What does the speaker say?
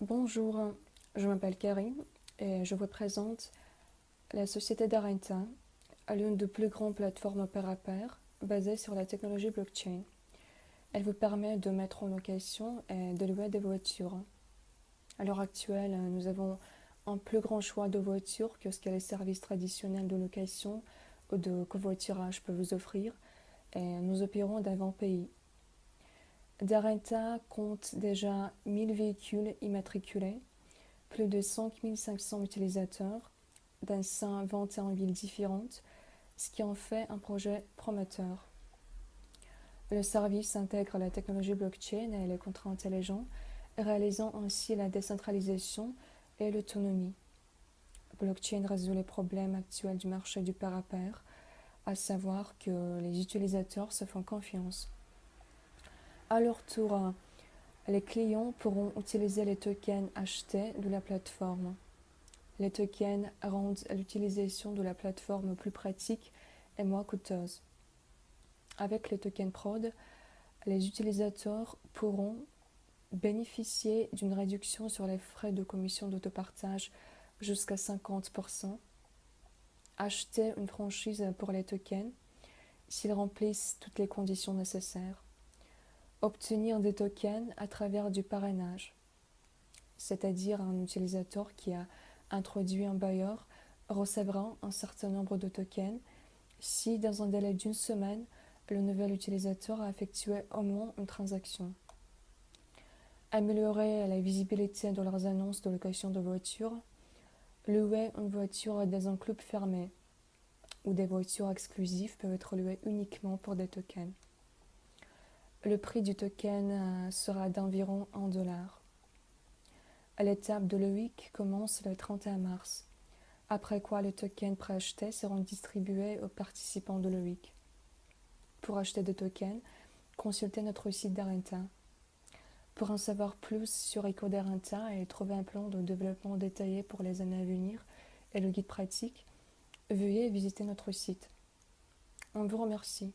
Bonjour, je m'appelle Karine et je vous présente la société Darenta, l'une des plus grandes plateformes pair-à-pair basée sur la technologie blockchain. Elle vous permet de mettre en location et de louer des voitures. À l'heure actuelle, nous avons un plus grand choix de voitures que ce que les services traditionnels de location ou de covoiturage peuvent vous offrir et nous opérons d'avant-pays. Darenta compte déjà 1000 véhicules immatriculés, plus de 5 500 utilisateurs dans 121 villes différentes, ce qui en fait un projet prometteur. Le service intègre la technologie blockchain et les contrats intelligents, réalisant ainsi la décentralisation et l'autonomie. Blockchain résout les problèmes actuels du marché du pair à pair, à savoir que les utilisateurs se font confiance. À leur tour, les clients pourront utiliser les tokens achetés de la plateforme. Les tokens rendent l'utilisation de la plateforme plus pratique et moins coûteuse. Avec les tokens prod, les utilisateurs pourront bénéficier d'une réduction sur les frais de commission d'autopartage jusqu'à 50%, acheter une franchise pour les tokens s'ils remplissent toutes les conditions nécessaires, obtenir des tokens à travers du parrainage, c'est-à-dire un utilisateur qui a introduit un bailleur recevra un certain nombre de tokens si, dans un délai d'une semaine, le nouvel utilisateur a effectué au moins une transaction. Améliorer la visibilité de leurs annonces de location de voitures, louer une voiture dans un club fermé, où des voitures exclusives peuvent être louées uniquement pour des tokens. Le prix du token sera d'environ $1. L'étape de l'EWIC commence le 31 mars, après quoi les tokens préachetés seront distribués aux participants de l'EWIC. Pour acheter des tokens, consultez notre site Darenta. Pour en savoir plus sur EcoDarenta et trouver un plan de développement détaillé pour les années à venir et le guide pratique, veuillez visiter notre site. On vous remercie.